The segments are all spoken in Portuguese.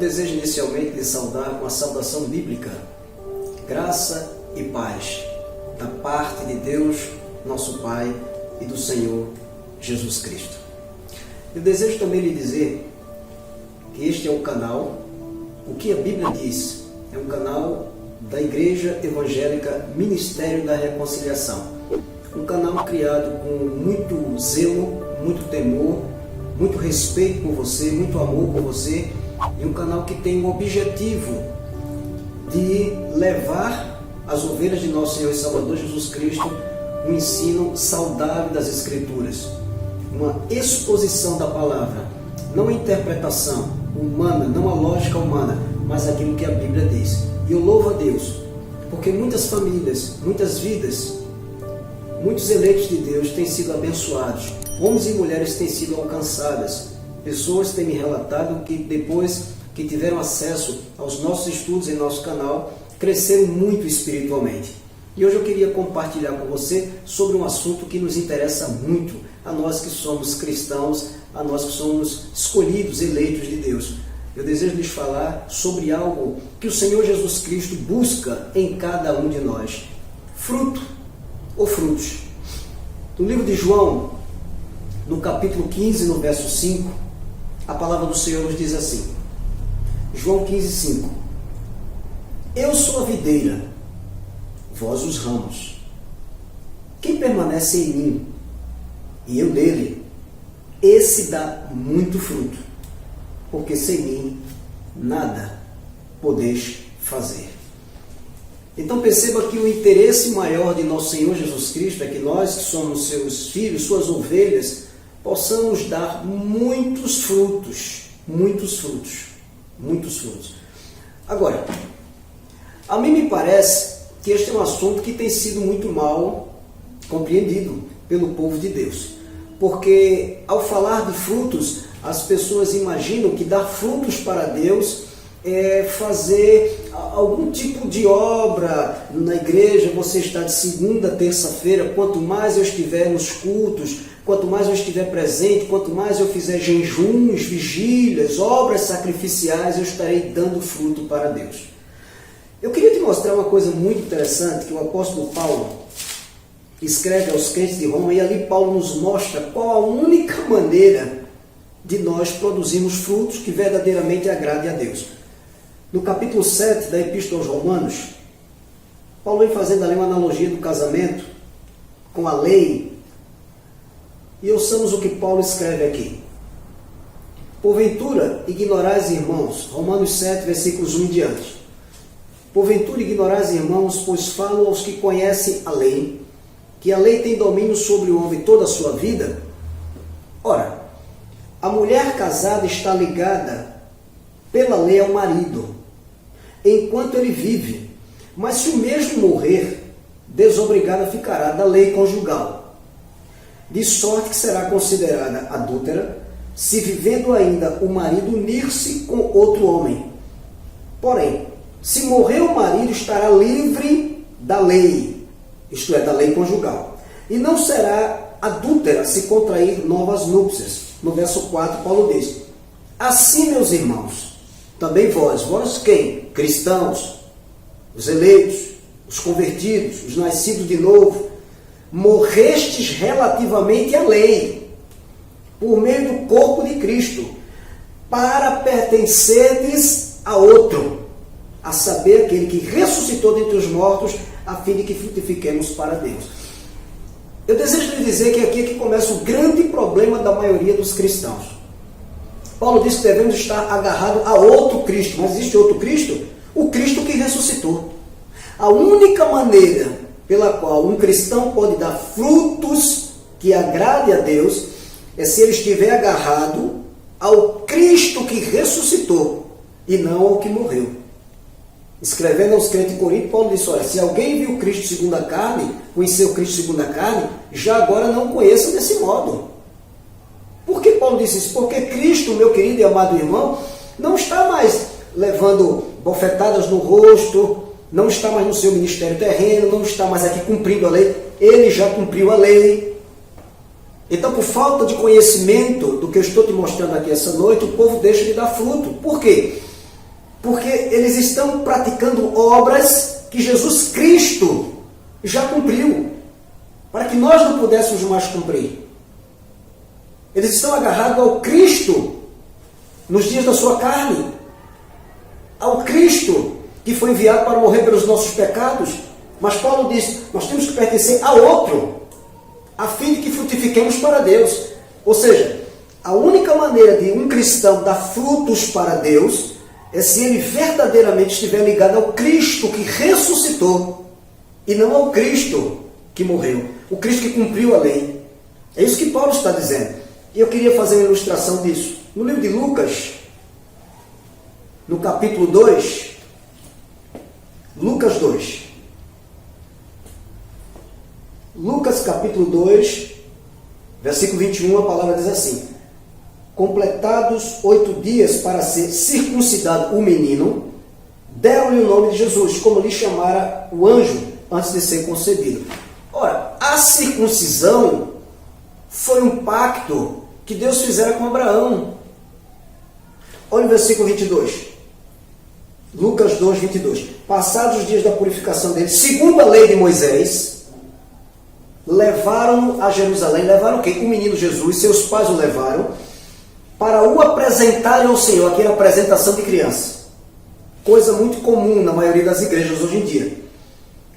desejo inicialmente lhe saudar com a saudação bíblica, graça e paz, da parte de Deus, nosso Pai, e do Senhor Jesus Cristo. Eu desejo também lhe dizer que este é o canal, o que a Bíblia diz, é um canal da Igreja Evangélica Ministério da Reconciliação. Um canal criado com muito zelo, muito temor, muito respeito por você, muito amor por você, e um canal que tem o objetivo de levar as ovelhas de nosso Senhor e Salvador Jesus Cristo um ensino saudável das Escrituras, uma exposição da palavra, não a interpretação humana, não a lógica humana, mas aquilo que a Bíblia diz. E eu louvo a Deus, porque muitas famílias, muitas vidas, muitos eleitos de Deus têm sido abençoados, homens e mulheres têm sido alcançadas, pessoas têm me relatado que depois que tiveram acesso aos nossos estudos em nosso canal, cresceram muito espiritualmente. E hoje eu queria compartilhar com você sobre um assunto que nos interessa muito, a nós que somos cristãos, a nós que somos escolhidos, eleitos de Deus. Eu desejo lhes falar sobre algo que o Senhor Jesus Cristo busca em cada um de nós. Fruto ou frutos. No livro de João, no capítulo 15, no verso 5, a palavra do Senhor nos diz assim. João 15, 5. Eu sou a videira, vós os ramos. Quem permanece em mim e eu nele, esse dá muito fruto, porque sem mim nada podeis fazer. Então perceba que o interesse maior de nosso Senhor Jesus Cristo é que nós que somos seus filhos, suas ovelhas, possamos dar muitos frutos, muitos frutos, muitos frutos. Agora, a mim me parece que este é um assunto que tem sido muito mal compreendido pelo povo de Deus. Porque ao falar de frutos, as pessoas imaginam que dar frutos para Deus é fazer algum tipo de obra na igreja. Você está de segunda a terça-feira, quanto mais eu estiver nos cultos, quanto mais eu estiver presente, quanto mais eu fizer jejuns, vigílias, obras sacrificiais, eu estarei dando fruto para Deus. Eu queria te mostrar uma coisa muito interessante que o apóstolo Paulo escreve aos crentes de Roma, e ali Paulo nos mostra qual a única maneira de nós produzirmos frutos que verdadeiramente agradem a Deus. No capítulo 7 da Epístola aos Romanos, Paulo vem fazendo ali uma analogia do casamento com a lei, e ouçamos o que Paulo escreve aqui. Porventura, ignorais, irmãos, Romanos 7, versículos 1 em diante. Porventura, ignorais, irmãos, pois falo aos que conhecem a lei, que a lei tem domínio sobre o homem toda a sua vida. Ora, a mulher casada está ligada pela lei ao marido, enquanto ele vive. Mas se o mesmo morrer, desobrigada ficará da lei conjugal, de sorte que será considerada adúltera, se vivendo ainda o marido unir-se com outro homem. Porém, se morrer o marido, estará livre da lei, isto é, da lei conjugal, e não será adúltera se contrair novas núpcias. No verso 4, Paulo diz, assim, meus irmãos, também vós quem? Cristãos, os eleitos, os convertidos, os nascidos de novo, morrestes relativamente à lei, por meio do corpo de Cristo, para pertencerdes a outro, a saber, aquele que ressuscitou dentre os mortos, a fim de que frutifiquemos para Deus. Eu desejo lhe dizer que aqui é que começa o grande problema da maioria dos cristãos. Paulo diz que devemos estar agarrados a outro Cristo. Mas existe outro Cristo? O Cristo que ressuscitou. A única maneira pela qual um cristão pode dar frutos que agrade a Deus é se ele estiver agarrado ao Cristo que ressuscitou e não ao que morreu. Escrevendo aos crentes de Corinto, Paulo disse, olha, se alguém viu Cristo segundo a carne, conheceu Cristo segundo a carne, já agora não conheça desse modo. Por que Paulo disse isso? Porque Cristo, meu querido e amado irmão, não está mais levando bofetadas no rosto, não está mais no seu ministério terreno, não está mais aqui cumprindo a lei, ele já cumpriu a lei. Então, por falta de conhecimento do que eu estou te mostrando aqui essa noite, o povo deixa de dar fruto. Por quê? Porque eles estão praticando obras que Jesus Cristo já cumpriu, para que nós não pudéssemos mais cumprir. Eles estão agarrados ao Cristo nos dias da sua carne, ao Cristo que foi enviado para morrer pelos nossos pecados. Mas Paulo diz, nós temos que pertencer a outro, a fim de que frutifiquemos para Deus. Ou seja, a única maneira de um cristão dar frutos para Deus é se ele verdadeiramente estiver ligado ao Cristo que ressuscitou e não ao Cristo que morreu, o Cristo que cumpriu a lei. É isso que Paulo está dizendo. E eu queria fazer uma ilustração disso. No livro de Lucas, no capítulo 2, Lucas 2. Lucas capítulo 2, versículo 21, a palavra diz assim: completados 8 dias para ser circuncidado o menino, deram-lhe o nome de Jesus, como lhe chamara o anjo antes de ser concebido. Ora, a circuncisão foi um pacto que Deus fizera com Abraão. Olha o versículo 22. Lucas 2, 22. Passados os dias da purificação dele, segundo a lei de Moisés, levaram-no a Jerusalém. Levaram quem? O menino Jesus, seus pais o levaram para o apresentarem ao Senhor. Aqui era a apresentação de criança. Coisa muito comum na maioria das igrejas hoje em dia.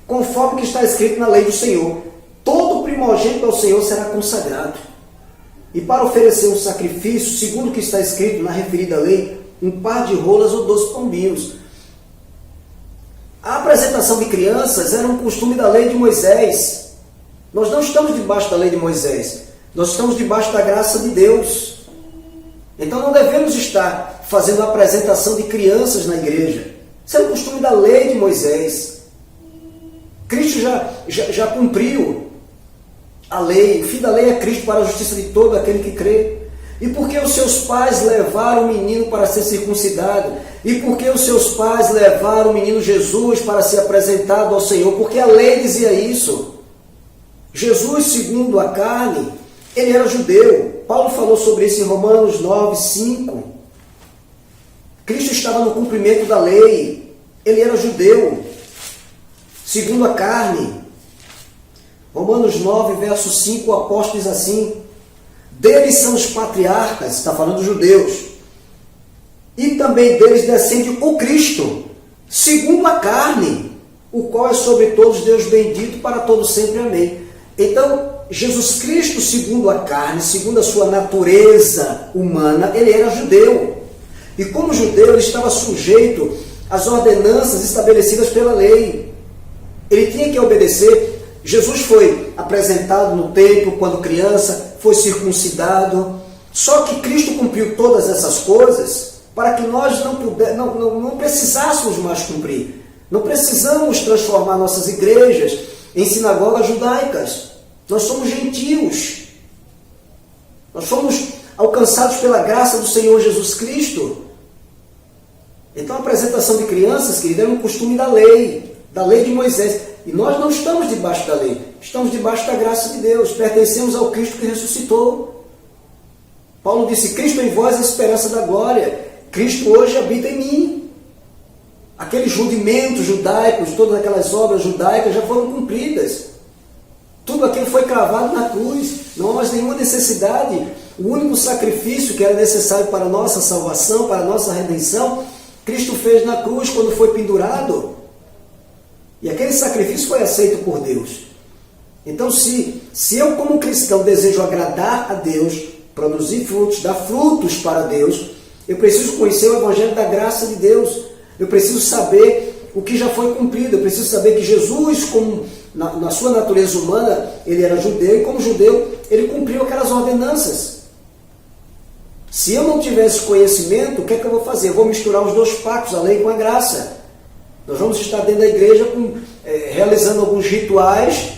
Conforme que está escrito na lei do Senhor, todo primogênito ao Senhor será consagrado. E para oferecer um sacrifício, segundo o que está escrito na referida lei, um par de rolas ou 12 pombinhos. A apresentação de crianças era um costume da lei de Moisés. Nós não estamos debaixo da lei de Moisés. Nós estamos debaixo da graça de Deus. Então não devemos estar fazendo a apresentação de crianças na igreja. Isso é um costume da lei de Moisés. Cristo já cumpriu a lei. O fim da lei é Cristo para a justiça de todo aquele que crê. E por que os seus pais levaram o menino para ser circuncidado? E por que os seus pais levaram o menino Jesus para ser apresentado ao Senhor? Porque a lei dizia isso. Jesus, segundo a carne, ele era judeu. Paulo falou sobre isso em Romanos 9, 5. Cristo estava no cumprimento da lei. Ele era judeu, segundo a carne. Romanos 9, verso 5, o apóstolo diz assim: deles são os patriarcas, está falando dos judeus, e também deles descende o Cristo, segundo a carne, o qual é sobre todos Deus bendito para todos sempre. Amém. Então, Jesus Cristo, segundo a carne, segundo a sua natureza humana, ele era judeu. E como judeu, ele estava sujeito às ordenanças estabelecidas pela lei. Ele tinha que obedecer. Jesus foi apresentado no templo quando criança, foi circuncidado. Só que Cristo cumpriu todas essas coisas para que nós não precisássemos mais cumprir. Não precisamos transformar nossas igrejas em sinagogas judaicas. Nós somos gentios. Nós fomos alcançados pela graça do Senhor Jesus Cristo. Então a apresentação de crianças, querido, era um costume da lei de Moisés. E nós não estamos debaixo da lei, estamos debaixo da graça de Deus, pertencemos ao Cristo que ressuscitou. Paulo disse: Cristo em vós é a esperança da glória. Cristo hoje habita em mim. Aqueles rudimentos judaicos, todas aquelas obras judaicas já foram cumpridas. Tudo aquilo foi cravado na cruz. Não há mais nenhuma necessidade. O único sacrifício que era necessário para a nossa salvação, para a nossa redenção, Cristo fez na cruz quando foi pendurado. E aquele sacrifício foi aceito por Deus. Então, se eu como cristão desejo agradar a Deus, produzir frutos, dar frutos para Deus, eu preciso conhecer o Evangelho da graça de Deus. Eu preciso saber o que já foi cumprido. Eu preciso saber que Jesus, como na sua natureza humana, ele era judeu, e como judeu, ele cumpriu aquelas ordenanças. Se eu não tivesse conhecimento, o que é que eu vou fazer? Eu vou misturar os dois pactos, a lei com a graça. Nós vamos estar dentro da igreja realizando alguns rituais,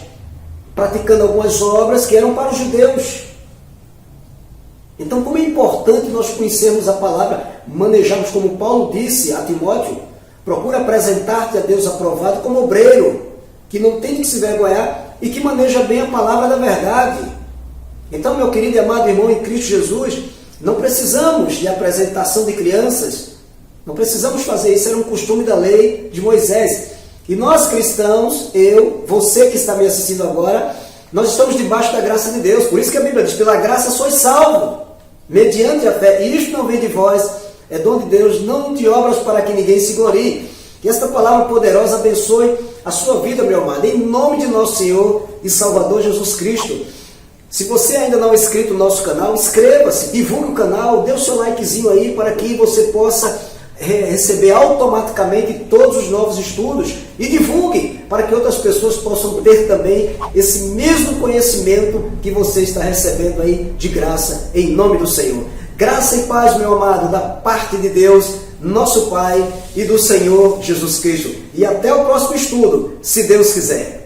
praticando algumas obras que eram para os judeus. Então, como é importante nós conhecermos a palavra, manejarmos, como Paulo disse a Timóteo: procura apresentar-te a Deus aprovado como obreiro, que não tem que se vergonhar e que maneja bem a palavra da verdade. Então, meu querido e amado irmão em Cristo Jesus, não precisamos de apresentação de crianças. Não precisamos fazer isso, era um costume da lei de Moisés. E nós cristãos, eu, você que está me assistindo agora, nós estamos debaixo da graça de Deus. Por isso que a Bíblia diz, pela graça sois salvos, mediante a fé. E isto não vem de vós, é dom de Deus, não de obras para que ninguém se glorie. Que esta palavra poderosa abençoe a sua vida, meu amado, em nome de nosso Senhor e Salvador Jesus Cristo. Se você ainda não é inscrito no nosso canal, inscreva-se, divulgue o canal, dê o seu likezinho aí para que você possa receber automaticamente todos os novos estudos e divulgue para que outras pessoas possam ter também esse mesmo conhecimento que você está recebendo aí de graça, em nome do Senhor. Graça e paz, meu amado, da parte de Deus, nosso Pai, e do Senhor Jesus Cristo. E até o próximo estudo, se Deus quiser.